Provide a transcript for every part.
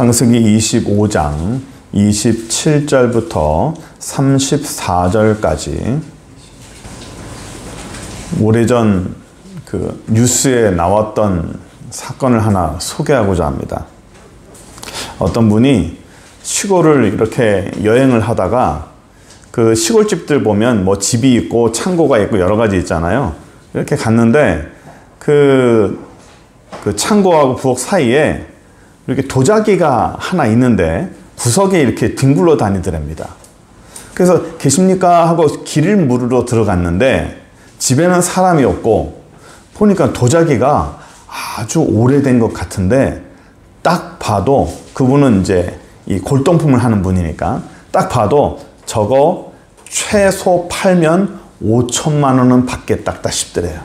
창세기 25장 27절부터 34절까지 오래전 그 뉴스에 나왔던 사건을 하나 소개하고자 합니다. 어떤 분이 시골을 이렇게 여행을 하다가 그 시골집들 보면 뭐 집이 있고 창고가 있고 여러 가지 있잖아요. 이렇게 갔는데 그 창고하고 부엌 사이에 이렇게 도자기가 하나 있는데 구석에 이렇게 뒹굴러 다니더랍니다. 그래서 계십니까? 하고 길을 물으러 들어갔는데 집에는 사람이 없고 보니까 도자기가 아주 오래된 것 같은데 딱 봐도 그분은 이제 이 골동품을 하는 분이니까 딱 봐도 저거 최소 팔면 5천만 원은 받겠다 싶더래요.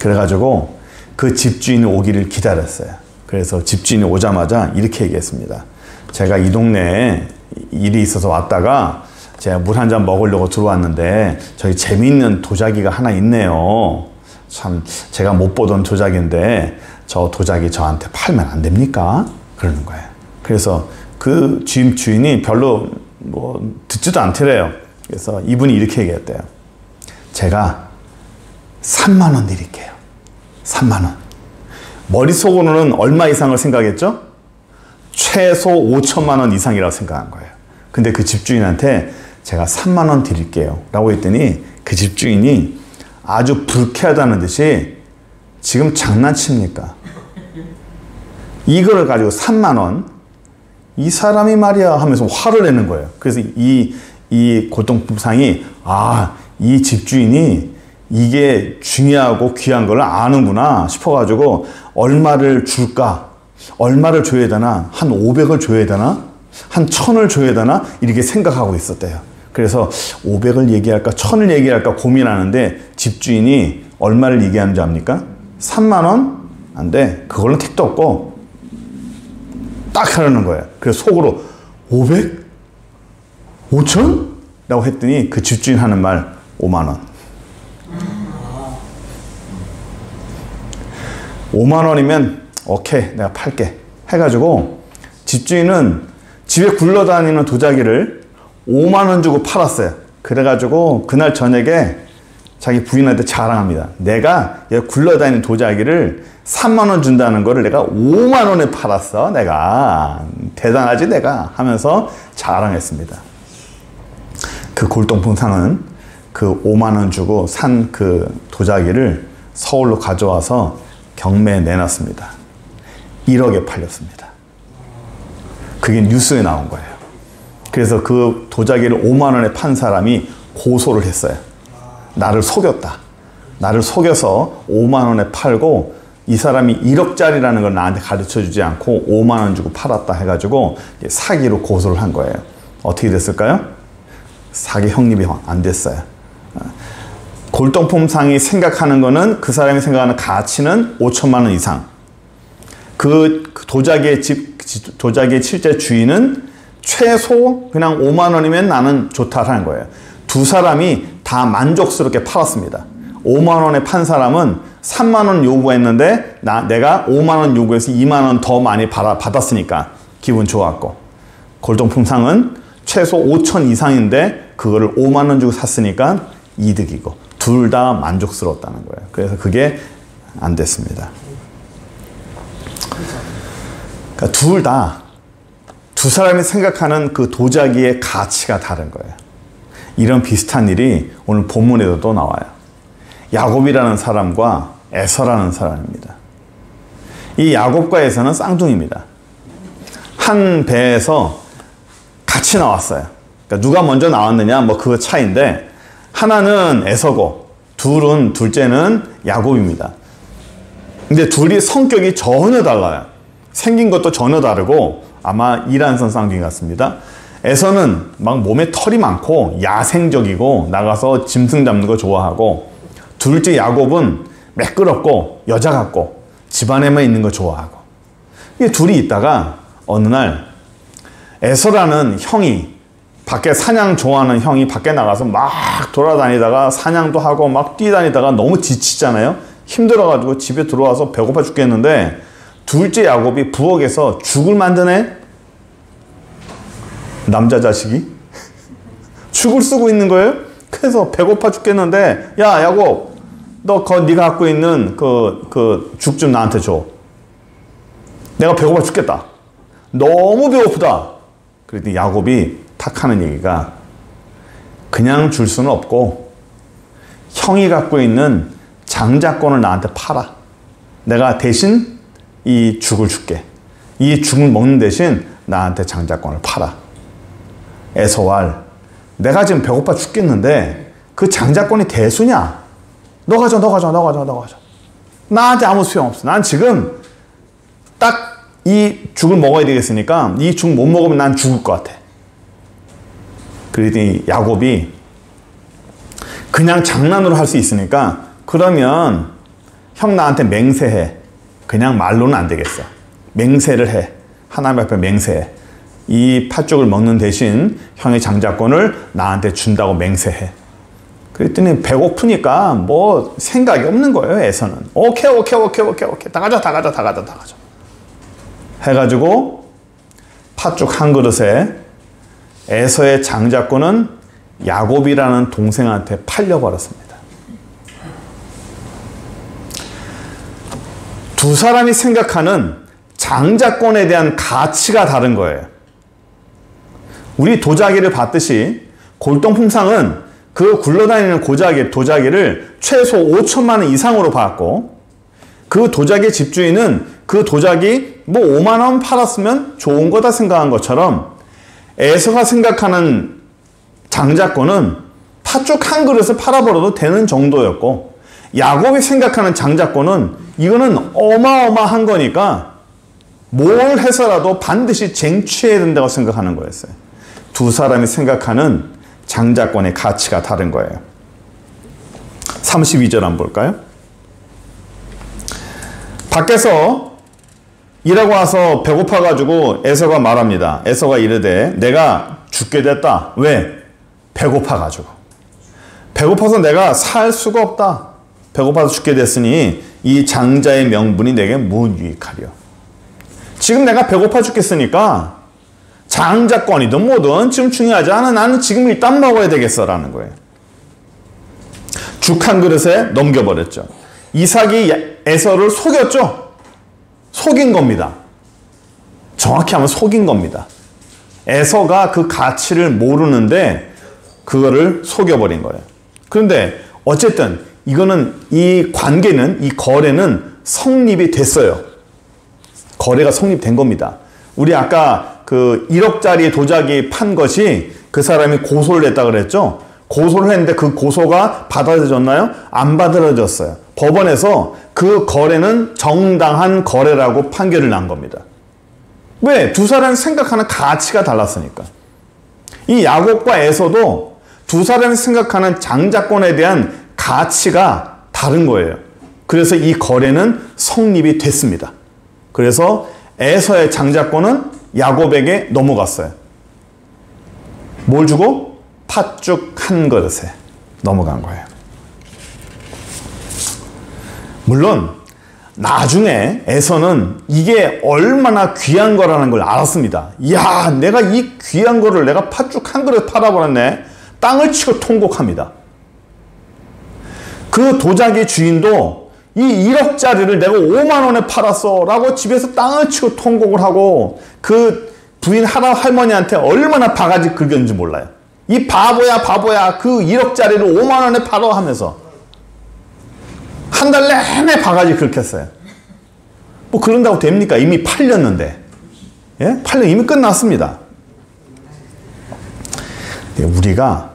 그래가지고 그 집주인이 오기를 기다렸어요. 그래서 집주인이 오자마자 이렇게 얘기했습니다. 제가 이 동네에 일이 있어서 왔다가 제가 물 한 잔 먹으려고 들어왔는데 저기 재미있는 도자기가 하나 있네요. 참 제가 못 보던 도자기인데 저 도자기 저한테 팔면 안 됩니까? 그러는 거예요. 그래서 그 주인이 별로 뭐 듣지도 않더래요. 그래서 이분이 이렇게 얘기했대요. 제가 3만 원 드릴게요. 3만 원. 머릿속으로는 얼마 이상을 생각했죠? 최소 5천만 원 이상이라고 생각한 거예요. 근데 그 집주인한테 제가 3만 원 드릴게요 라고 했더니 그 집주인이 아주 불쾌하다는 듯이 지금 장난칩니까? 이거를 가지고 3만 원? 이 사람이 말이야 하면서 화를 내는 거예요. 그래서 이 골동품상이 이 집주인이 이게 중요하고 귀한 걸 아는구나 싶어가지고 얼마를 줄까? 얼마를 줘야 되나? 한 500을 줘야 되나? 한 1000을 줘야 되나? 이렇게 생각하고 있었대요. 그래서 500을 얘기할까? 1000을 얘기할까? 고민하는데 집주인이 얼마를 얘기하는지 압니까? 3만 원? 안 돼. 그걸로 택도 없고 딱 하려는 거예요. 그래서 속으로 500? 5천? 라고 했더니 그 집주인 하는 말 5만 원. 5만 원이면 오케이 내가 팔게 해가지고 집주인은 집에 굴러다니는 도자기를 5만 원 주고 팔았어요. 그래가지고 그날 저녁에 자기 부인한테 자랑합니다. 내가 굴러다니는 도자기를 3만 원 준다는 거를 내가 5만 원에 팔았어. 내가 대단하지 내가 하면서 자랑했습니다. 그 골동품상은 그 5만 원 주고 산 그 도자기를 서울로 가져와서 경매에 내놨습니다. 1억에 팔렸습니다. 그게 뉴스에 나온 거예요. 그래서 그 도자기를 5만 원에 판 사람이 고소를 했어요. 나를 속였다. 나를 속여서 5만 원에 팔고 이 사람이 1억짜리라는 걸 나한테 가르쳐주지 않고 5만 원 주고 팔았다 해가지고 사기로 고소를 한 거예요. 어떻게 됐을까요? 사기 형립이 안 됐어요. 골동품상이 생각하는 거는 그 사람이 생각하는 가치는 5천만 원 이상. 그 도자기의 실제 주인은 최소 그냥 5만 원이면 나는 좋다 하는 거예요. 두 사람이 다 만족스럽게 팔았습니다. 5만 원에 판 사람은 3만 원 요구했는데 내가 5만 원 요구해서 2만 원 더 많이 받았으니까 기분 좋았고, 골동품상은 최소 5천 이상인데 그거를 5만 원 주고 샀으니까 이득이고 둘 다 만족스러웠다는 거예요. 그래서 그게 안 됐습니다. 그러니까 둘 다 두 사람이 생각하는 그 도자기의 가치가 다른 거예요. 이런 비슷한 일이 오늘 본문에도 또 나와요. 야곱이라는 사람과 에서라는 사람입니다. 이 야곱과 에서는 쌍둥이입니다. 한 배에서 같이 나왔어요. 그러니까 누가 먼저 나왔느냐 뭐 그거 차이인데 하나는 에서고 둘째는 야곱입니다. 근데 둘이 성격이 전혀 달라요. 생긴 것도 전혀 다르고 아마 이란선 쌍둥이 같습니다. 에서는 막 몸에 털이 많고 야생적이고 나가서 짐승 잡는 거 좋아하고, 둘째 야곱은 매끄럽고 여자 같고 집안에만 있는 거 좋아하고. 이게 둘이 있다가 어느 날 에서라는 형이 밖에 사냥 좋아하는 형이 밖에 나가서 막 돌아다니다가 사냥도 하고 막 뛰다니다가 너무 지치잖아요. 힘들어가지고 집에 들어와서 배고파 죽겠는데 둘째 야곱이 부엌에서 죽을 만드네? 남자 자식이 죽을 쓰고 있는 거예요. 그래서 배고파 죽겠는데, 야 야곱, 너 네가 갖고 있는 그 죽 좀 나한테 줘. 내가 배고파 죽겠다. 너무 배고프다. 그랬더니 야곱이 탁 하는 얘기가, 그냥 줄 수는 없고 형이 갖고 있는 장자권을 나한테 팔아. 내가 대신 이 죽을 줄게. 이 죽을 먹는 대신 나한테 장자권을 팔아. 에서왈, 내가 지금 배고파 죽겠는데 그 장자권이 대수냐? 너 가져. 나한테 아무 소용 없어. 난 지금 딱 이 죽을 먹어야 되겠으니까 이 죽 못 먹으면 난 죽을 것 같아. 그러더니 야곱이 그냥 장난으로 할 수 있으니까, 그러면 형 나한테 맹세해. 그냥 말로는 안 되겠어. 맹세를 해. 하나님 앞에 맹세해. 이 팥죽을 먹는 대신 형의 장자권을 나한테 준다고 맹세해. 그랬더니 배고프니까 뭐 생각이 없는 거예요, 에서는. 오케이. 다 가져. 해가지고 팥죽 한 그릇에 에서의 장자권은 야곱이라는 동생한테 팔려버렸습니다. 두 사람이 생각하는 장자권에 대한 가치가 다른 거예요. 우리 도자기를 봤듯이 골동품상은 그 굴러다니는 도자기를 최소 5천만 원 이상으로 봤고, 그 도자기 집주인은 그 도자기 뭐 5만 원 팔았으면 좋은 거다 생각한 것처럼, 에서가 생각하는 장자권은 팥죽 한 그릇을 팔아버려도 되는 정도였고, 야곱이 생각하는 장자권은 이거는 어마어마한 거니까 뭘 해서라도 반드시 쟁취해야 된다고 생각하는 거였어요. 두 사람이 생각하는 장자권의 가치가 다른 거예요. 32절 한번 볼까요? 밖에서 일하고 와서 배고파가지고 에서가 말합니다. 에서가 이르되 내가 죽게 됐다. 왜? 배고파가지고. 배고파서 내가 살 수가 없다. 배고파서 죽게 됐으니 이 장자의 명분이 내게 무유익하리요. 지금 내가 배고파 죽겠으니까 장자권이든 뭐든 지금 중요하지 않아. 나는 지금 일단 먹어야 되겠어라는 거예요. 죽 한 그릇에 넘겨버렸죠. 이삭이 에서를 속였죠. 속인 겁니다. 정확히 하면 속인 겁니다. 에서가 그 가치를 모르는데 그거를 속여버린 거예요. 그런데 어쨌든 이거는, 이 관계는, 이 거래는 성립이 됐어요. 거래가 성립된 겁니다. 우리 아까 그 1억짜리 도자기 판 것이 그 사람이 고소를 했다 그랬죠? 고소를 했는데 그 고소가 받아들여졌나요? 안 받아들여졌어요. 법원에서 그 거래는 정당한 거래라고 판결을 난 겁니다. 왜? 두 사람이 생각하는 가치가 달랐으니까. 이 야곱과 에서도 두 사람이 생각하는 장자권에 대한 가치가 다른 거예요. 그래서 이 거래는 성립이 됐습니다. 그래서 에서의 장자권은 야곱에게 넘어갔어요. 뭘 주고? 팥죽 한 그릇에 넘어간 거예요. 물론 나중에 에서는 이게 얼마나 귀한 거라는 걸 알았습니다. 이야, 내가 이 귀한 거를 내가 팥죽 한 그릇 팔아버렸네. 땅을 치고 통곡합니다. 그 도자기 주인도 이 1억짜리를 내가 5만 원에 팔았어 라고 집에서 땅을 치고 통곡을 하고, 그 부인 할머니한테 얼마나 바가지 긁었는지 몰라요. 이 바보야 그 1억짜리를 5만 원에 팔어 하면서 한 달 내내 바가지 긁혔어요. 뭐 그런다고 됩니까? 이미 팔렸는데. 예? 이미 끝났습니다. 우리가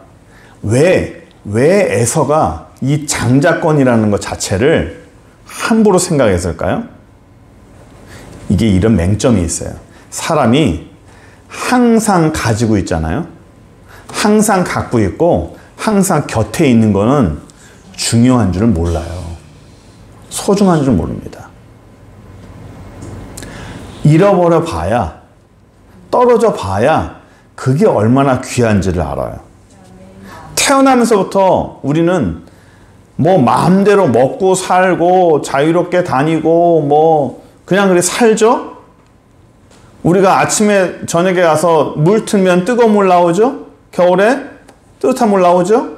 왜 에서가 이 장자권이라는 것 자체를 함부로 생각했을까요? 이게 이런 맹점이 있어요. 사람이 항상 가지고 있잖아요. 항상 갖고 있고 항상 곁에 있는 거는 중요한 줄을 몰라요. 소중한 줄 모릅니다. 잃어버려 봐야, 떨어져 봐야 그게 얼마나 귀한지를 알아요. 태어나면서부터 우리는 뭐 마음대로 먹고 살고 자유롭게 다니고 뭐 그냥 그렇게 살죠? 우리가 아침에 저녁에 가서 물 틀면 뜨거운 물 나오죠? 겨울에 뜨뜻한 물 나오죠?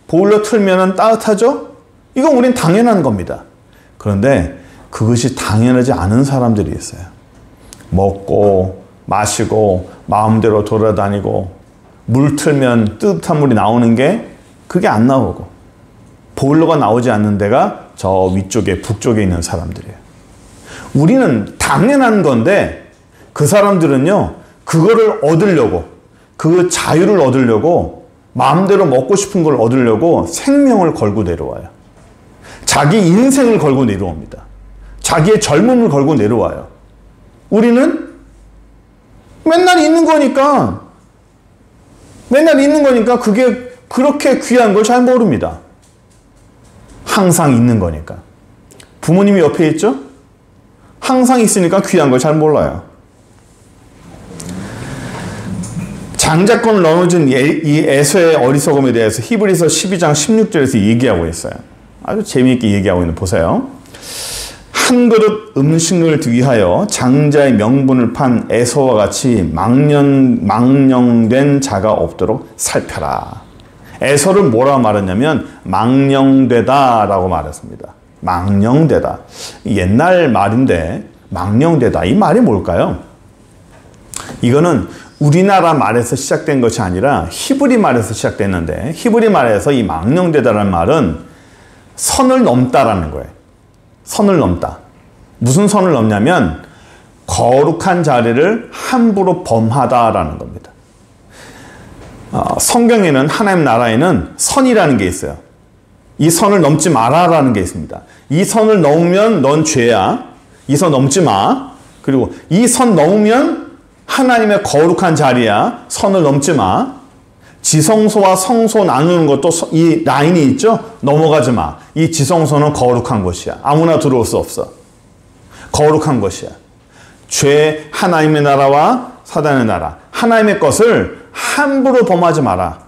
보일러 틀면 따뜻하죠? 이건 우린 당연한 겁니다. 그런데 그것이 당연하지 않은 사람들이 있어요. 먹고 마시고 마음대로 돌아다니고 물 틀면 뜨뜻한 물이 나오는 게 그게 안 나오고 보일러가 나오지 않는 데가 저 위쪽에 북쪽에 있는 사람들이에요. 우리는 당연한 건데 그 사람들은요 그거를 얻으려고 그 자유를 얻으려고 마음대로 먹고 싶은 걸 얻으려고 생명을 걸고 내려와요. 자기 인생을 걸고 내려옵니다. 자기의 젊음을 걸고 내려와요. 우리는 맨날 있는 거니까 그게 그렇게 귀한 걸 잘 모릅니다. 항상 있는 거니까. 부모님이 옆에 있죠? 항상 있으니까 귀한 걸 잘 몰라요. 장자권을 넘어진 이 에서의 어리석음에 대해서 히브리서 12장 16절에서 얘기하고 있어요. 아주 재미있게 얘기하고 있는 보세요. 한 그릇 음식을 위하여 장자의 명분을 판 에서와 같이 망령된 자가 없도록 살펴라. 에서를 뭐라고 말했냐면 망령되다 라고 말했습니다. 망령되다. 옛날 말인데 망령되다. 이 말이 뭘까요? 이거는 우리나라 말에서 시작된 것이 아니라 히브리 말에서 시작됐는데 히브리 말에서 이 망령되다라는 말은 선을 넘다라는 거예요. 선을 넘다. 무슨 선을 넘냐면 거룩한 자리를 함부로 범하다라는 겁니다. 성경에는 하나님 나라에는 선이라는 게 있어요. 이 선을 넘지 마라라는 게 있습니다. 이 선을 넘으면 넌 죄야. 이 선 넘지 마. 그리고 이 선 넘으면 하나님의 거룩한 자리야. 선을 넘지 마. 지성소와 성소 나누는 것도 이 라인이 있죠? 넘어가지 마. 이 지성소는 거룩한 것이야. 아무나 들어올 수 없어. 거룩한 것이야. 죄, 하나님의 나라와 사단의 나라. 하나님의 것을 함부로 범하지 마라.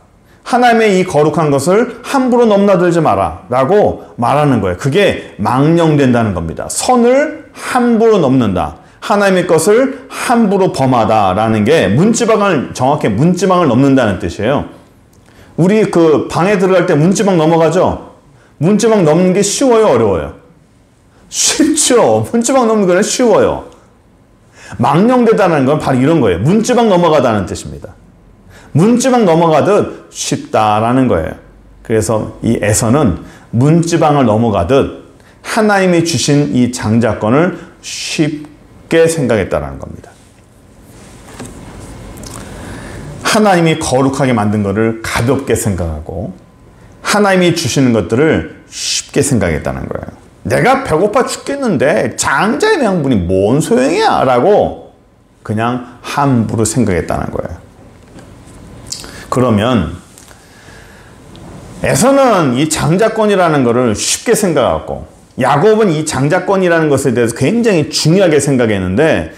하나님의 이 거룩한 것을 함부로 넘나들지 마라. 라고 말하는 거예요. 그게 망령된다는 겁니다. 선을 함부로 넘는다. 하나님의 것을 함부로 범하다라는 게 정확히 문지방을 넘는다는 뜻이에요. 우리 그 방에 들어갈 때 문지방 넘어가죠? 문지방 넘는 게 쉬워요, 어려워요? 쉽죠. 문지방 넘는 거는 쉬워요. 망령되다는 건 바로 이런 거예요. 문지방 넘어가다는 뜻입니다. 문지방 넘어가듯 쉽다라는 거예요. 그래서 이 에서는 문지방을 넘어가듯 하나님이 주신 이 장자권을 쉽게 생각했다는 겁니다. 하나님이 거룩하게 만든 것을 가볍게 생각하고 하나님이 주시는 것들을 쉽게 생각했다는 거예요. 내가 배고파 죽겠는데 장자의 명분이 뭔 소용이야 라고 그냥 함부로 생각했다는 거예요. 그러면 에서는 이 장자권이라는 것을 쉽게 생각하고 야곱은 이 장자권이라는 것에 대해서 굉장히 중요하게 생각했는데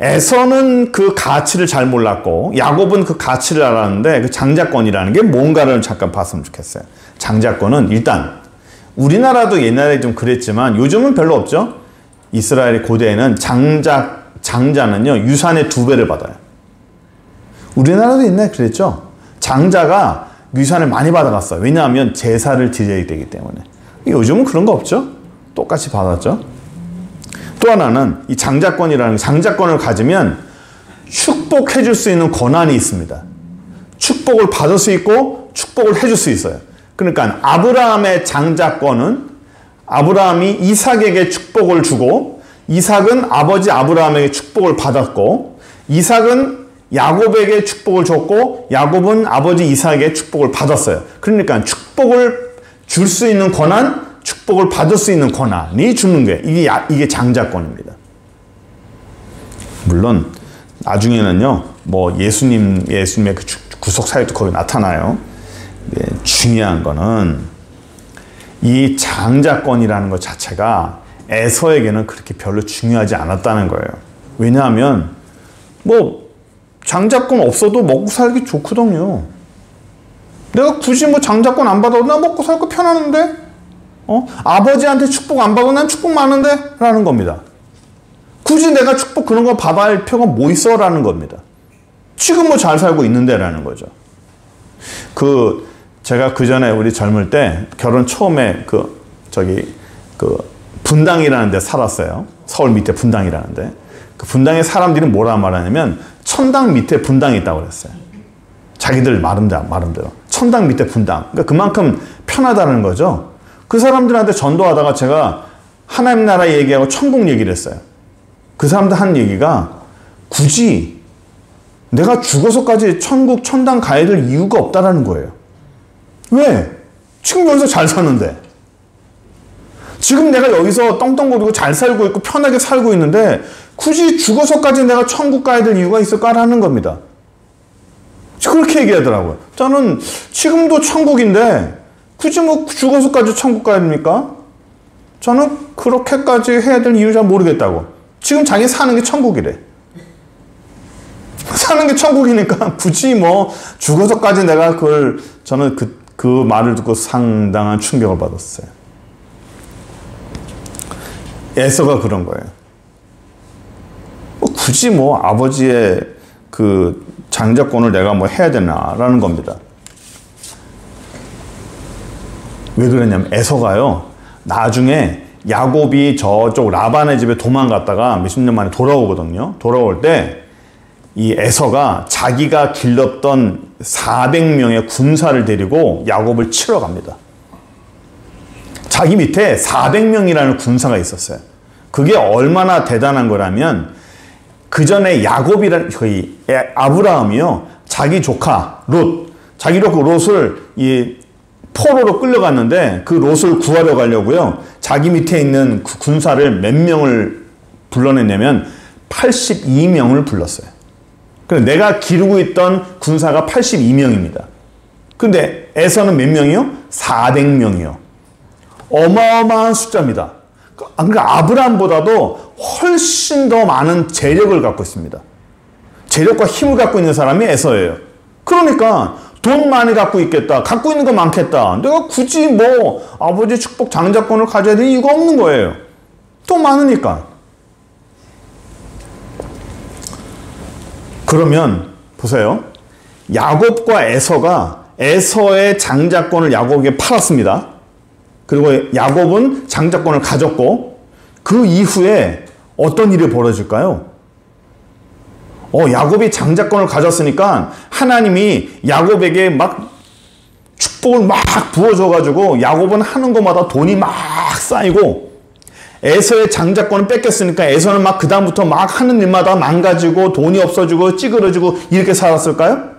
에서는 그 가치를 잘 몰랐고 야곱은 그 가치를 알았는데 그 장자권이라는 게 뭔가를 잠깐 봤으면 좋겠어요. 장자권은 일단 우리나라도 옛날에 좀 그랬지만 요즘은 별로 없죠. 이스라엘 고대에는 장자는요 유산의 2배를 받아요. 우리나라도 옛날에 그랬죠. 장자가 유산을 많이 받아갔어요. 왜냐하면 제사를 드려야 되기 때문에. 요즘은 그런 거 없죠. 똑같이 받았죠. 또 하나는 이 장자권을 가지면 축복해 줄 수 있는 권한이 있습니다. 축복을 받을 수 있고 축복을 해줄 수 있어요. 그러니까 아브라함의 장자권은 아브라함이 이삭에게 축복을 주고 이삭은 아버지 아브라함에게 축복을 받았고 이삭은 야곱에게 축복을 줬고 야곱은 아버지 이삭에게 축복을 받았어요. 그러니까 축복을 줄 수 있는 권한, 축복을 받을 수 있는 권한이 주는 거예요. 이게 장자권입니다. 물론 나중에는요, 뭐 예수님의 그 구속 사역도 거기 나타나요. 네, 중요한 거는 이 장자권이라는 것 자체가 에서에게는 그렇게 별로 중요하지 않았다는 거예요. 왜냐하면 뭐 장자권 없어도 먹고 살기 좋거든요. 내가 굳이 뭐 장자권 안 받아도 나 먹고 살고 편하는데 아버지한테 축복 안 받고 난 축복 많은데? 라는 겁니다. 굳이 내가 축복 그런 거 받아야 할 필요가 뭐 있어? 라는 겁니다. 지금 뭐 잘 살고 있는데 라는 거죠. 제가 그 전에 우리 젊을 때 결혼 처음에 분당이라는 데 살았어요. 서울 밑에 분당이라는데. 그 분당의 사람들이 뭐라 말하냐면 천당 밑에 분당이 있다고 그랬어요. 자기들 말음대로. 천당 밑에 분당. 그러니까 그만큼 편하다는 거죠. 그 사람들한테 전도하다가 제가 하나님 나라 얘기하고 천국 얘기를 했어요. 그 사람들 한 얘기가 굳이 내가 죽어서까지 천국, 천당 가야 될 이유가 없다라는 거예요. 왜? 지금 여기서 잘 사는데. 지금 내가 여기서 떵떵거리고 잘 살고 있고 편하게 살고 있는데 굳이 죽어서까지 내가 천국 가야 될 이유가 있을까라는 겁니다. 그렇게 얘기하더라고요. 저는 지금도 천국인데 굳이 뭐 죽어서까지 천국 가야 됩니까? 저는 그렇게까지 해야 될 이유 잘 모르겠다고. 지금 자기 사는 게 천국이래. 사는 게 천국이니까 굳이 뭐 죽어서까지 내가 저는 그 말을 듣고 상당한 충격을 받았어요. 에서가 그런 거예요. 굳이 뭐 아버지의 그 장자권을 내가 뭐 해야 되나라는 겁니다. 왜 그러냐면 에서가요. 나중에 야곱이 저쪽 라반의 집에 도망갔다가 몇십 년 만에 돌아오거든요. 돌아올 때 이 에서가 자기가 길렀던 400명의 군사를 데리고 야곱을 치러 갑니다. 자기 밑에 400명이라는 군사가 있었어요. 그게 얼마나 대단한 거라면 그 전에 아브라함이요. 자기 조카 롯을 이 포로로 끌려갔는데 그 롯을 구하러 가려고요. 자기 밑에 있는 그 군사를 몇 명을 불러냈냐면 82명을 불렀어요. 그래서 내가 기르고 있던 군사가 82명입니다. 근데 에서는 몇 명이요? 400명이요. 어마어마한 숫자입니다. 그러니까 아브라함보다도 훨씬 더 많은 재력을 갖고 있습니다. 재력과 힘을 갖고 있는 사람이 에서예요. 그러니까 돈 많이 갖고 있겠다. 갖고 있는 거 많겠다. 내가 굳이 뭐 아버지 축복 장자권을 가져야 될 이유가 없는 거예요. 돈 많으니까. 그러면 보세요. 야곱과 에서가 에서의 장자권을 야곱에게 팔았습니다. 그리고 야곱은 장자권을 가졌고 그 이후에 어떤 일이 벌어질까요? 야곱이 장자권을 가졌으니까 하나님이 야곱에게 막 축복을 막 부어줘가지고 야곱은 하는 것마다 돈이 막 쌓이고 에서의 장자권을 뺏겼으니까 에서는 막 그다음부터 막 하는 일마다 망가지고 돈이 없어지고 찌그러지고 이렇게 살았을까요?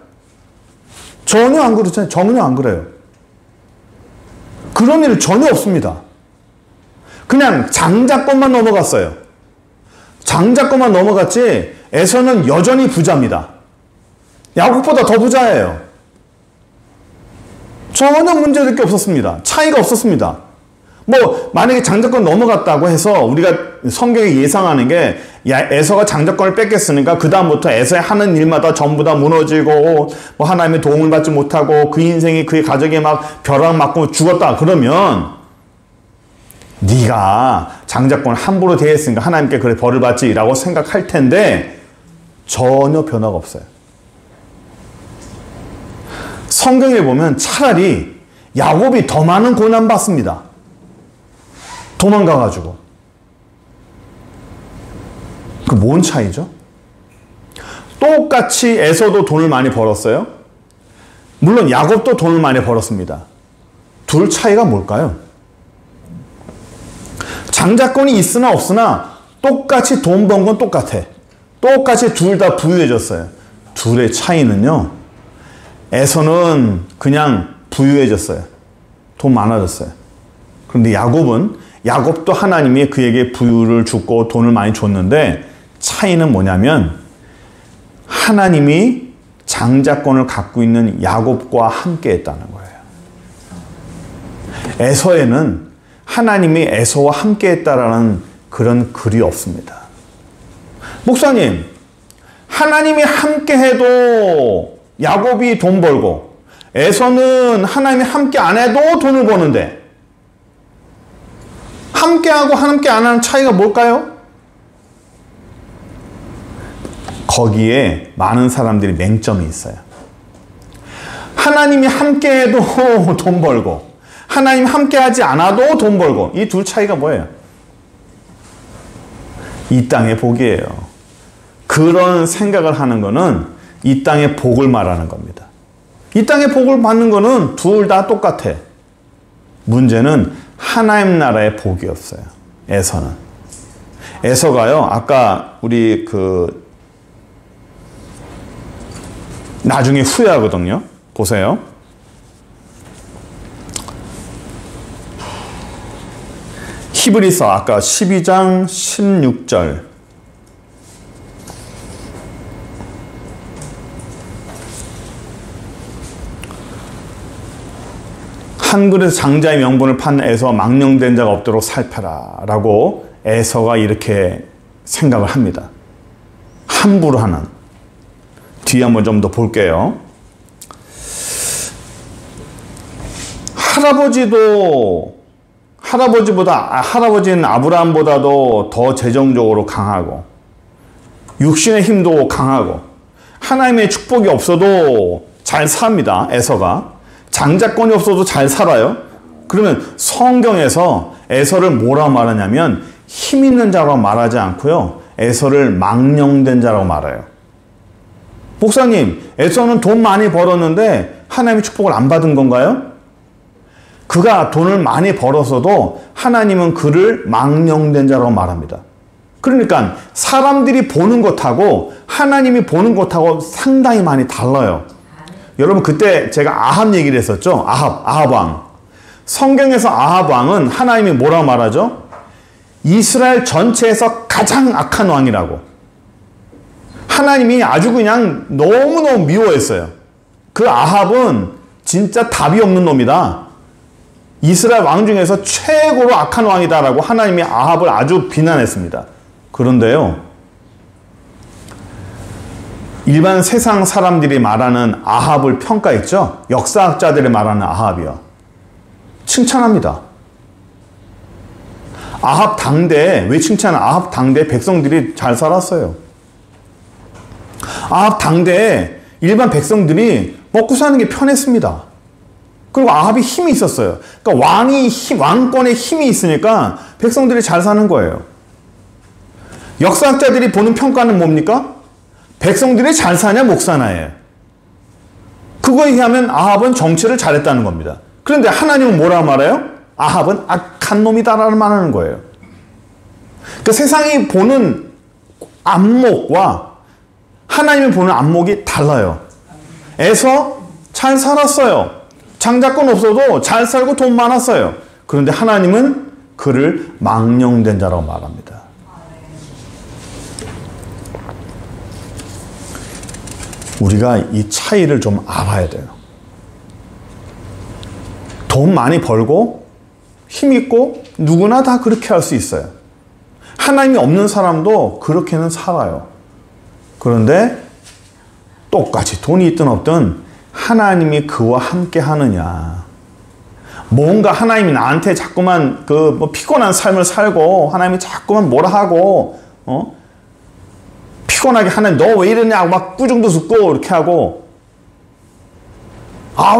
전혀 안 그렇잖아요. 전혀 안 그래요. 그런 일 전혀 없습니다. 그냥 장자권만 넘어갔어요. 장자권만 넘어갔지 에서는 여전히 부자입니다. 야곱보다 더 부자예요. 전혀 문제될 게 없었습니다. 차이가 없었습니다. 뭐 만약에 장자권 넘어갔다고 해서 우리가 성경에 예상하는 게 에서가 장자권을 뺏겼으니까 그 다음부터 에서의 하는 일마다 전부 다 무너지고 뭐 하나님의 도움을 받지 못하고 그 인생이 그의 가족에 막 벼락 맞고 죽었다 그러면 네가 장자권을 함부로 대했으니까 하나님께 그래 벌을 받지라고 생각할 텐데 전혀 변화가 없어요. 성경에 보면 차라리 야곱이 더 많은 고난 받습니다. 도망가가지고. 그 뭔 차이죠? 똑같이 에서도 돈을 많이 벌었어요. 물론 야곱도 돈을 많이 벌었습니다. 둘 차이가 뭘까요? 장자권이 있으나 없으나 똑같이 돈 번 건 똑같아. 똑같이 둘 다 부유해졌어요. 둘의 차이는요. 에서는 그냥 부유해졌어요. 돈 많아졌어요. 그런데 야곱도 하나님이 그에게 부유를 주고 돈을 많이 줬는데 차이는 뭐냐면 하나님이 장자권을 갖고 있는 야곱과 함께 했다는 거예요. 에서에는 하나님이 에서와 함께 했다라는 그런 글이 없습니다. 목사님, 하나님이 함께 해도 야곱이 돈 벌고 에서는 하나님이 함께 안 해도 돈을 버는데 함께하고 함께 안 하는 차이가 뭘까요? 거기에 많은 사람들이 맹점이 있어요. 하나님이 함께해도 돈 벌고 하나님 함께하지 않아도 돈 벌고, 이 둘 차이가 뭐예요? 이 땅의 복이에요. 그런 생각을 하는 거는 이 땅의 복을 말하는 겁니다. 이 땅의 복을 받는 거는 둘 다 똑같아. 문제는 하나님 나라의 복이 없어요. 에서는. 에서가요, 아까 우리 나중에 후회하거든요. 보세요. 히브리서 아까 12장 16절. 한 그릇 장자의 명분을 판 에서 망령된 자가 없도록 살펴라 라고 에서가 이렇게 생각을 합니다. 함부로 하는. 뒤에 한번 좀 더 볼게요. 할아버지는 아브라함보다도 더 재정적으로 강하고 육신의 힘도 강하고 하나님의 축복이 없어도 잘 삽니다. 에서가. 장자권이 없어도 잘 살아요. 그러면 성경에서 에서를 뭐라고 말하냐면 힘 있는 자라고 말하지 않고요. 에서를 망령된 자라고 말해요. 목사님, 에서는 돈 많이 벌었는데 하나님의 축복을 안 받은 건가요? 그가 돈을 많이 벌었어도 하나님은 그를 망령된 자라고 말합니다. 그러니까 사람들이 보는 것하고 하나님이 보는 것하고 상당히 많이 달라요. 여러분, 그때 제가 아합 얘기를 했었죠. 아합 왕. 성경에서 아합 왕은 하나님이 뭐라고 말하죠? 이스라엘 전체에서 가장 악한 왕이라고. 하나님이 아주 그냥 너무너무 미워했어요. 그 아합은 진짜 답이 없는 놈이다. 이스라엘 왕 중에서 최고로 악한 왕이다라고 하나님이 아합을 아주 비난했습니다. 그런데요, 일반 세상 사람들이 말하는 아합을 평가했죠. 역사학자들이 말하는 아합이요. 칭찬합니다. 아합 당대에, 왜 칭찬하는? 아합 당대에 백성들이 잘 살았어요. 아합 당대에 일반 백성들이 먹고 사는 게 편했습니다. 그리고 아합이 힘이 있었어요. 그러니까 왕권에 힘이 있으니까 백성들이 잘 사는 거예요. 역사학자들이 보는 평가는 뭡니까? 백성들이 잘 사냐 못 사냐예요. 그거에 의하면 아합은 정치를 잘했다는 겁니다. 그런데 하나님은 뭐라고 말해요? 아합은 악한 놈이다라는 말하는 거예요. 그러니까 세상이 보는 안목과 하나님이 보는 안목이 달라요. 에서 잘 살았어요. 장자권 없어도 잘 살고 돈 많았어요. 그런데 하나님은 그를 망령된 자라고 말합니다. 우리가 이 차이를 좀 알아야 돼요. 돈 많이 벌고 힘 있고 누구나 다 그렇게 할 수 있어요. 하나님이 없는 사람도 그렇게는 살아요. 그런데 똑같이 돈이 있든 없든 하나님이 그와 함께 하느냐. 뭔가 하나님이 나한테 자꾸만 피곤한 삶을 살고 하나님이 자꾸만 뭐라 하고 피곤하게 하나님 너 왜 이러냐고 막 꾸중도 듣고 이렇게 하고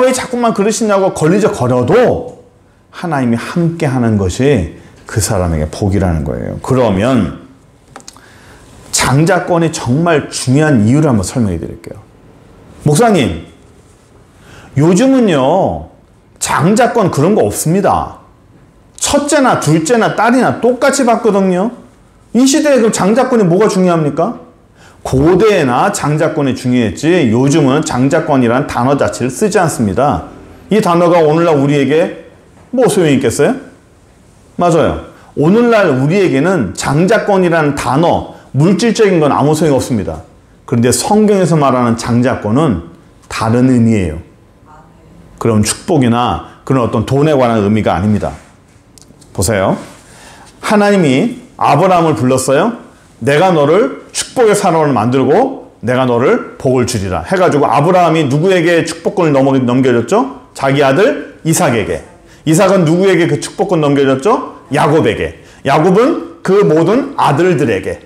왜 자꾸만 그러시냐고 걸리적거려도 하나님이 함께 하는 것이 그 사람에게 복이라는 거예요. 그러면 장자권이 정말 중요한 이유를 한번 설명해 드릴게요. 목사님, 요즘은요 장자권 그런 거 없습니다. 첫째나 둘째나 딸이나 똑같이 받거든요. 이 시대에 그럼 장자권이 뭐가 중요합니까? 고대나 장자권이 중요했지 요즘은 장자권이라는 단어 자체를 쓰지 않습니다. 이 단어가 오늘날 우리에게 뭐 소용이 있겠어요? 맞아요. 오늘날 우리에게는 장자권이라는 단어, 물질적인 건 아무 소용이 없습니다. 그런데 성경에서 말하는 장자권은 다른 의미예요. 그럼 축복이나 그런 어떤 돈에 관한 의미가 아닙니다. 보세요. 하나님이 아브라함을 불렀어요. 내가 너를 축복의 사람을 만들고 내가 너를 복을 주리라 해가지고 아브라함이 누구에게 축복권을 넘겨줬죠? 자기 아들 이삭에게. 이삭은 누구에게 그 축복권 넘겨줬죠? 야곱에게. 야곱은 그 모든 아들들에게.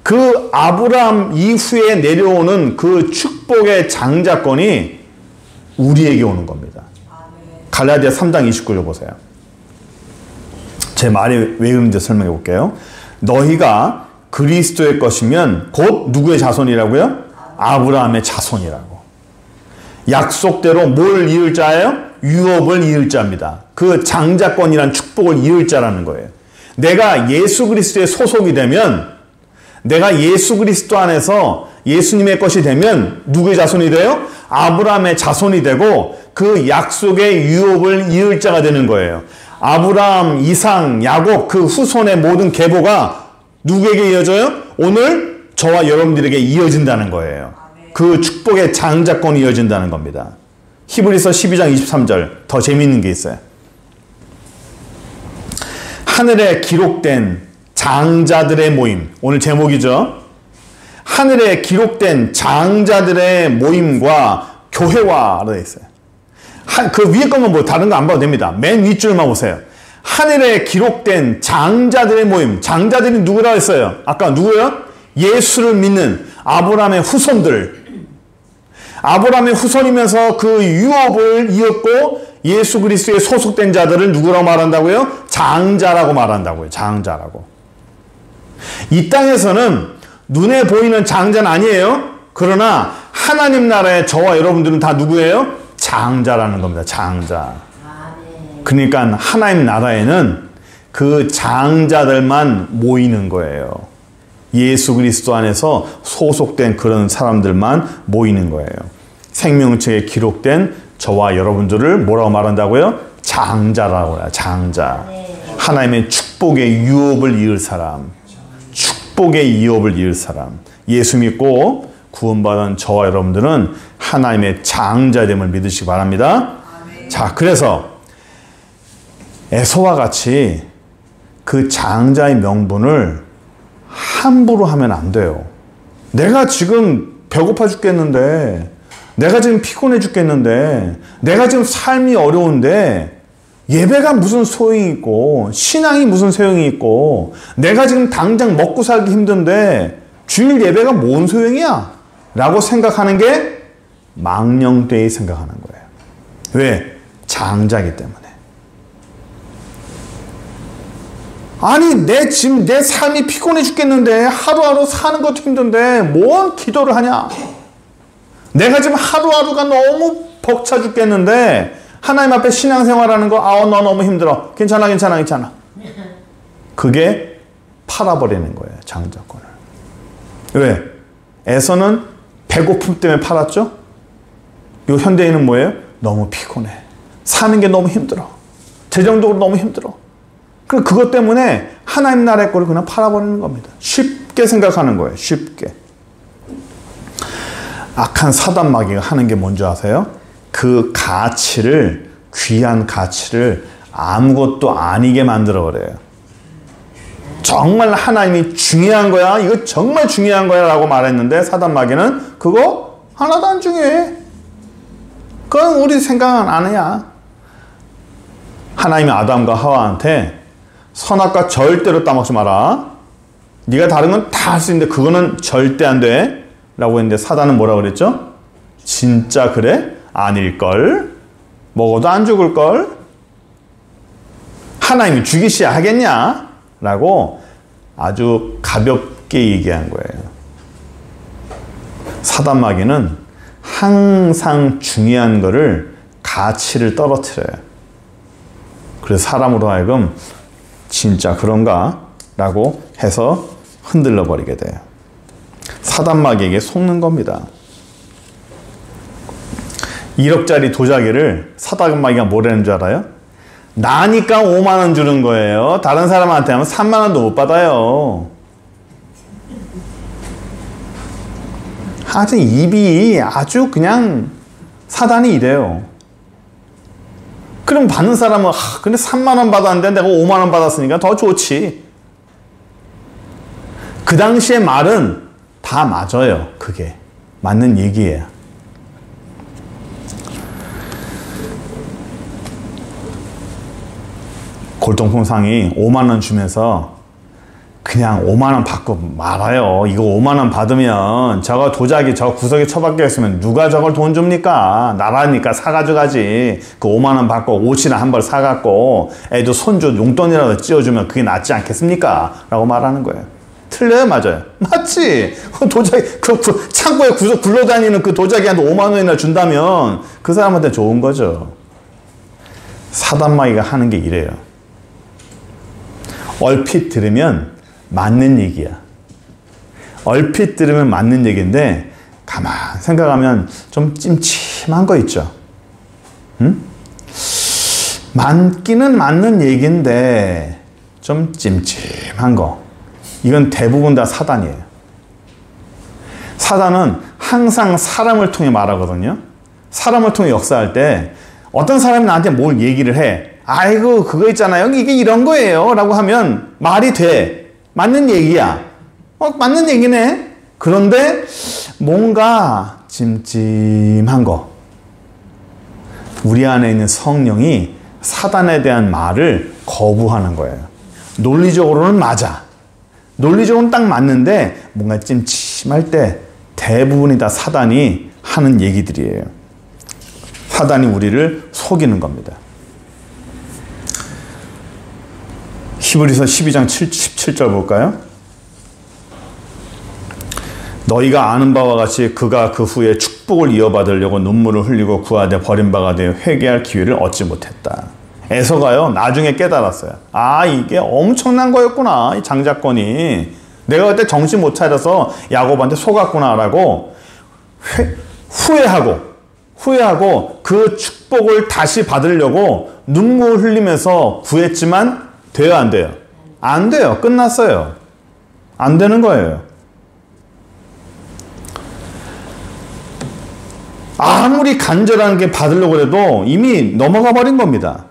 그 아브라함 이후에 내려오는 그 축복의 장자권이 우리에게 오는 겁니다. 갈라디아 3장 29절 보세요. 제 말이 왜 그런지 설명해 볼게요. 너희가 그리스도의 것이면 곧 누구의 자손이라고요? 아브라함의 자손이라고. 약속대로 뭘 이을 자예요? 유업을 이을 자입니다. 그 장자권이란 축복을 이을 자라는 거예요. 내가 예수 그리스도의 소속이 되면, 내가 예수 그리스도 안에서 예수님의 것이 되면 누구의 자손이 돼요? 아브라함의 자손이 되고 그 약속의 유업을 이을 자가 되는 거예요. 아브라함, 이삭, 야곱 그 후손의 모든 계보가 누구에게 이어져요? 오늘 저와 여러분들에게 이어진다는 거예요. 그 축복의 장자권이 이어진다는 겁니다. 히브리서 12장 23절 더 재미있는 게 있어요. 하늘에 기록된 장자들의 모임, 오늘 제목이죠. 하늘에 기록된 장자들의 모임과 교회화로 되어 있어요. 그 위에 것만 보고 다른 거 안 봐도 됩니다. 맨 윗줄만 보세요. 하늘에 기록된 장자들의 모임. 장자들이 누구라고 했어요? 아까 누구예요? 예수를 믿는 아브라함의 후손들. 아브라함의 후손이면서 그 유업을 이었고 예수 그리스도에 소속된 자들을 누구라고 말한다고요? 장자라고 말한다고요. 장자라고. 이 땅에서는 눈에 보이는 장자는 아니에요. 그러나 하나님 나라의 저와 여러분들은 다 누구예요? 장자라는 겁니다. 장자. 그러니까 하나님 나라에는 그 장자들만 모이는 거예요. 예수 그리스도 안에서 소속된 그런 사람들만 모이는 거예요. 생명책에 기록된 저와 여러분들을 뭐라고 말한다고요? 장자라고 해요. 장자. 하나님의 축복의 유업을 이을 사람. 축복의 유업을 이을 사람. 예수 믿고 구원받은 저와 여러분들은 하나님의 장자됨을 믿으시기 바랍니다. 자, 그래서 에서와 같이 그 장자의 명분을 함부로 하면 안 돼요. 내가 지금 배고파 죽겠는데, 내가 지금 피곤해 죽겠는데, 내가 지금 삶이 어려운데 예배가 무슨 소용이 있고 신앙이 무슨 소용이 있고 내가 지금 당장 먹고 살기 힘든데 주일 예배가 뭔 소용이야? 라고 생각하는 게 망령되이 생각하는 거예요. 왜? 장자이기 때문에. 아니 지금 내 삶이 피곤해 죽겠는데 하루하루 사는 것도 힘든데 뭔 기도를 하냐? 내가 지금 하루하루가 너무 벅차 죽겠는데 하나님 앞에 신앙생활하는 거 너 너무 힘들어. 괜찮아. 그게 팔아버리는 거예요. 장자권을. 왜? 에서는 배고픔 때문에 팔았죠? 이 현대인은 뭐예요? 너무 피곤해. 사는 게 너무 힘들어. 재정적으로 너무 힘들어. 그럼 그것 때문에 하나님 나라의 거를 그냥 팔아버리는 겁니다. 쉽게 생각하는 거예요. 쉽게. 악한 사단 마귀가 하는 게 뭔지 아세요? 그 가치를, 귀한 가치를 아무것도 아니게 만들어버려요. 정말 하나님이 중요한 거야. 이거 정말 중요한 거야 라고 말했는데 사단 마귀는 그거 하나도 안 중요해. 그건 우리 생각은 안 해야. 하나님이 아담과 하와한테 선악과 절대로 따먹지 마라. 네가 다른 건 다 할 수 있는데 그거는 절대 안 돼. 라고 했는데 사단은 뭐라고 그랬죠? 진짜 그래? 아닐걸? 먹어도 안 죽을걸? 하나님이 죽이셔야 하겠냐? 라고 아주 가볍게 얘기한 거예요. 사단 마귀는 항상 중요한 거를 가치를 떨어뜨려요. 그래서 사람으로 하여금 진짜 그런가? 라고 해서 흔들러 버리게 돼요. 사단 마귀에게 속는 겁니다. 1억짜리 도자기를 사단 마귀가 뭐라는 줄 알아요? 나니까 5만 원 주는 거예요. 다른 사람한테 하면 3만 원도 못 받아요. 하여튼 입이 아주 그냥 사단이 이래요. 그럼 받는 사람은 근데 3만 원 받았는데 내가 5만 원 받았으니까 더 좋지. 그 당시의 말은 다 맞아요. 그게 맞는 얘기예요. 골동품상이 5만 원 주면서 그냥 5만 원 받고 말아요. 이거 5만 원 받으면 저거 도자기 저 구석에 처박혀 있으면 누가 저걸 돈 줍니까? 나라니까 사가지고 가지. 그 5만 원 받고 옷이나 한 벌 사갖고 애도 손주 용돈이라도 찌어주면 그게 낫지 않겠습니까? 라고 말하는 거예요. 틀려요? 맞아요? 맞지? 도자기, 창고에 구석 굴러다니는 그 도자기한테 5만 원이나 준다면 그 사람한테 좋은 거죠. 사단마귀가 하는 게 이래요. 얼핏 들으면 맞는 얘기야. 얼핏 들으면 맞는 얘기인데 가만 생각하면 좀 찜찜한 거 있죠. 응? 맞기는 맞는 얘기인데 좀 찜찜한 거. 이건 대부분 다 사단이에요. 사단은 항상 사람을 통해 말하거든요. 사람을 통해 역사할 때 어떤 사람이 나한테 뭘 얘기를 해. 아이고 그거 있잖아요. 이게 이런 거예요. 라고 하면 말이 돼. 맞는 얘기야. 맞는 얘기네. 그런데 뭔가 찜찜한 거. 우리 안에 있는 성령이 사단에 대한 말을 거부하는 거예요. 논리적으로는 맞아. 논리적으로는 딱 맞는데 뭔가 찜찜할 때 대부분이 다 사단이 하는 얘기들이에요. 사단이 우리를 속이는 겁니다. 히브리서 12장 17절 볼까요? 너희가 아는 바와 같이 그가 그 후에 축복을 이어받으려고 눈물을 흘리고 구하되 버림받아 되어 회개할 기회를 얻지 못했다. 에서가요 나중에 깨달았어요. 아 이게 엄청난 거였구나. 이 장자권이. 내가 그때 정신 못 차려서 야곱한테 속았구나 라고 후회하고 그 축복을 다시 받으려고 눈물 흘리면서 구했지만 돼요 안 돼요? 안 돼요. 끝났어요. 안 되는 거예요. 아무리 간절한 게 받으려고 해도 이미 넘어가 버린 겁니다.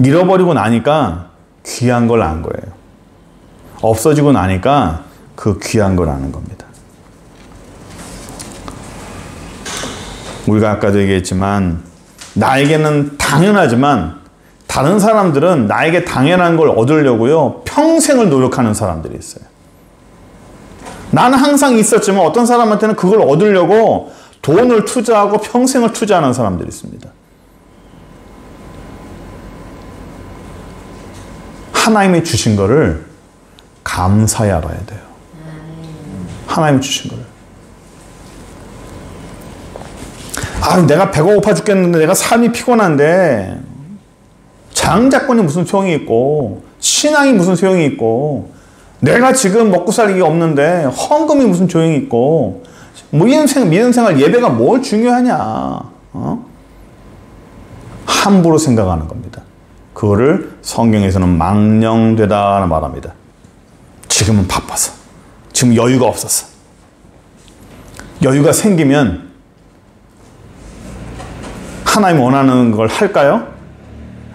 잃어버리고 나니까 귀한 걸 안 거예요. 없어지고 나니까 그 귀한 걸 아는 겁니다. 우리가 아까도 얘기했지만 나에게는 당연하지만 다른 사람들은 나에게 당연한 걸 얻으려고요 평생을 노력하는 사람들이 있어요. 나는 항상 있었지만 어떤 사람한테는 그걸 얻으려고 돈을 투자하고 평생을 투자하는 사람들이 있습니다. 하나님이 주신 거를 감사히 알아야 돼요. 하나님이 주신 거를. 아, 내가 배가 고파 죽겠는데 내가 삶이 피곤한데 장자권이 무슨 소용이 있고 신앙이 무슨 소용이 있고 내가 지금 먹고 살기 없는데 헌금이 무슨 소용이 있고 뭐 믿음 생활 예배가 뭘 중요하냐. 함부로 생각하는 겁니다. 그거를 성경에서는 망령되다라고 말합니다. 지금은 바빠서. 지금 여유가 없어서. 여유가 생기면 하나님 원하는 걸 할까요?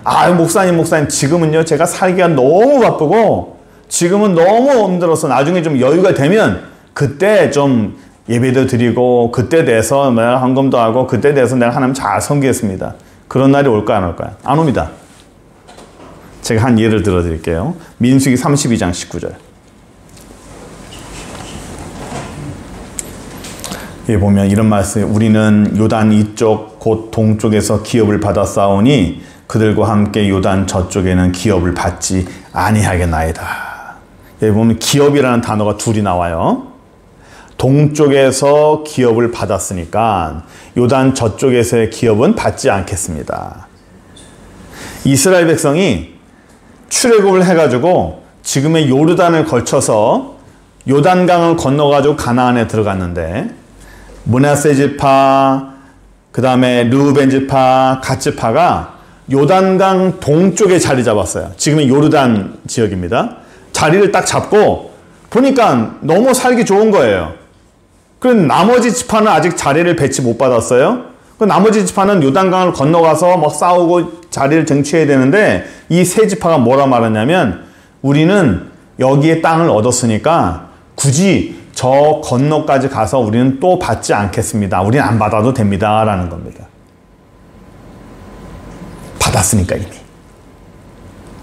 아, 목사님 지금은요 제가 살기가 너무 바쁘고 지금은 너무 힘들어서 나중에 좀 여유가 되면 그때 좀 예배도 드리고 그때 돼서 내가 헌금도 하고 그때 돼서 내가 하나님 잘 섬기겠습니다. 그런 날이 올까요 안 올까요? 안 옵니다. 제가 한 예를 들어 드릴게요. 민수기 32장 19절. 여기 보면 이런 말씀, 우리는 요단 이쪽 곧 동쪽에서 기업을 받았사오니 그들과 함께 요단 저쪽에는 기업을 받지 아니하겠나이다. 여기 보면 기업이라는 단어가 둘이 나와요. 동쪽에서 기업을 받았으니까 요단 저쪽에서의 기업은 받지 않겠습니다. 이스라엘 백성이 출애굽을 해가지고 지금의 요르단을 걸쳐서 요단강을 건너가지고 가나안에 들어갔는데 므낫세 지파, 그 다음에 르우벤 지파, 갓 지파가 요단강 동쪽에 자리 잡았어요. 지금의 요르단 지역입니다. 자리를 딱 잡고 보니까 너무 살기 좋은 거예요. 그럼 나머지 지파는 아직 자리를 배치 못 받았어요. 그 나머지 지파는 요단강을 건너가서 막 싸우고 자리를 쟁취해야 되는데 이 세 지파가 뭐라 말하냐면 우리는 여기에 땅을 얻었으니까 굳이 저 건너까지 가서 우리는 또 받지 않겠습니다. 우리는 안 받아도 됩니다. 라는 겁니다. 받았으니까 이미.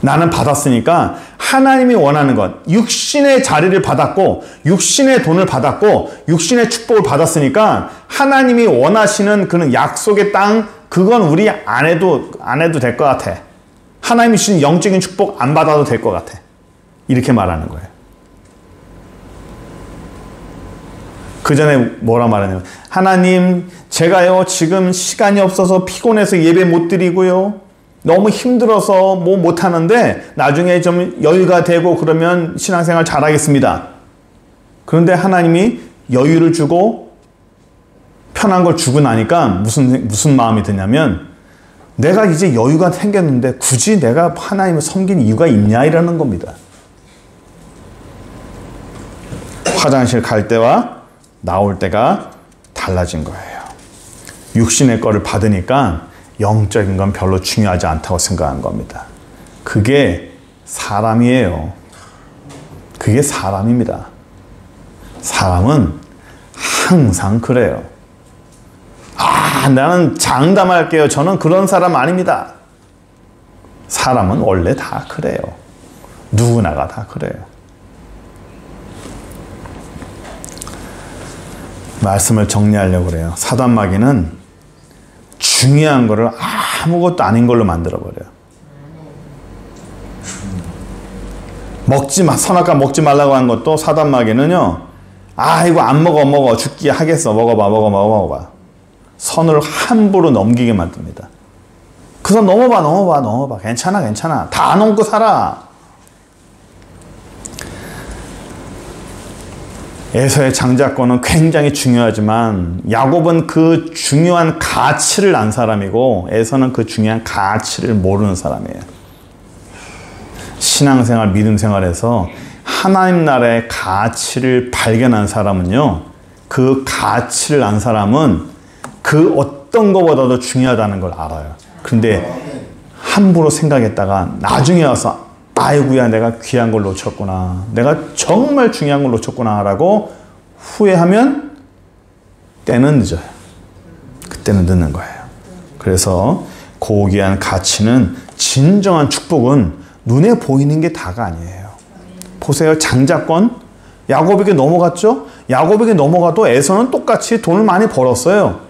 나는 받았으니까 하나님이 원하는 것, 육신의 자리를 받았고 육신의 돈을 받았고 육신의 축복을 받았으니까 하나님이 원하시는 그런 약속의 땅, 그건 우리 안 해도 될 것 같아. 하나님이 주신 영적인 축복 안 받아도 될 것 같아. 이렇게 말하는 거예요. 그 전에 뭐라 말하냐면, 하나님, 제가요 지금 시간이 없어서 피곤해서 예배 못 드리고요, 너무 힘들어서 뭐 못하는데 나중에 좀 여유가 되고 그러면 신앙생활 잘하겠습니다. 그런데 하나님이 여유를 주고 편한 걸 주고 나니까 무슨 마음이 드냐면, 내가 이제 여유가 생겼는데 굳이 내가 하나님을 섬긴 이유가 있냐 이러는 겁니다. 화장실 갈 때와 나올 때가 달라진 거예요. 육신의 거를 받으니까 영적인 건 별로 중요하지 않다고 생각한 겁니다. 그게 사람이에요. 그게 사람입니다. 사람은 항상 그래요. 나는 장담할게요. 저는 그런 사람 아닙니다. 사람은 원래 다 그래요. 누구나가 다 그래요. 말씀을 정리하려고 그래요. 사단 마귀는 중요한 거를 아무것도 아닌 걸로 만들어버려요. 선악과 먹지 말라고 한 것도 사단 마귀는요, 이거 안 먹어. 죽기 하겠어. 먹어봐. 선을 함부로 넘기게 만듭니다. 그 선 넘어봐. 괜찮아. 다 넘고 살아. 에서의 장자권은 굉장히 중요하지만 야곱은 그 중요한 가치를 안 사람이고 에서는 그 중요한 가치를 모르는 사람이에요. 신앙생활, 믿음생활에서 하나님 나라의 가치를 발견한 사람은요, 그 가치를 안 사람은 그 어떤 것보다도 중요하다는 걸 알아요. 근데 함부로 생각했다가 나중에 와서 아이고야, 내가 귀한 걸 놓쳤구나, 내가 정말 중요한 걸 놓쳤구나 라고 후회하면 때는 늦어요. 그때는 늦는 거예요. 그래서 고귀한 가치는, 진정한 축복은 눈에 보이는 게 다가 아니에요. 보세요. 장자권, 야곱에게 넘어갔죠? 야곱에게 넘어가도 에서는 똑같이 돈을 많이 벌었어요.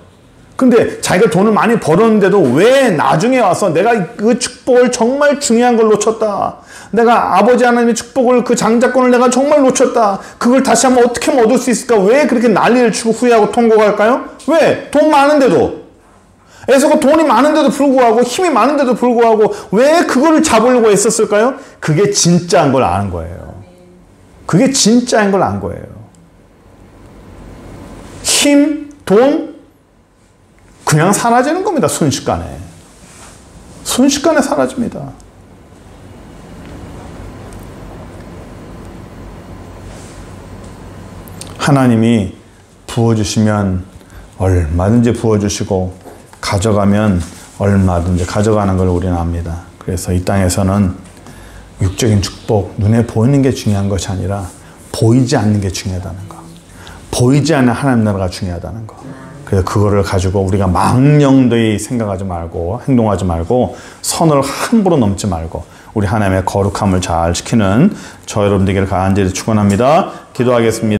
근데 자기가 돈을 많이 벌었는데도 왜 나중에 와서 내가 그 축복을 정말 중요한 걸 놓쳤다, 내가 아버지 하나님의 축복을, 그 장자권을 내가 정말 놓쳤다, 그걸 다시 한번 어떻게 하면 얻을 수 있을까, 왜 그렇게 난리를 치고 후회하고 통곡할까요? 왜? 돈 많은데도, 에서가 돈이 많은데도 불구하고, 힘이 많은데도 불구하고 왜 그거를 잡으려고 했었을까요? 그게 진짜인 걸 아는 거예요. 그게 진짜인 걸 안 거예요. 힘, 돈, 그냥 사라지는 겁니다. 순식간에 사라집니다. 하나님이 부어주시면 얼마든지 부어주시고 가져가면 얼마든지 가져가는 걸 우리는 압니다. 그래서 이 땅에서는 육적인 축복, 눈에 보이는 게 중요한 것이 아니라 보이지 않는 게 중요하다는 거, 보이지 않는 하나님 나라가 중요하다는 거. 그래서 그거를 가지고 우리가 망령되이 생각하지 말고 행동하지 말고 선을 함부로 넘지 말고 우리 하나님의 거룩함을 잘 지키는 저 여러분들에게 간절히 축원합니다. 기도하겠습니다.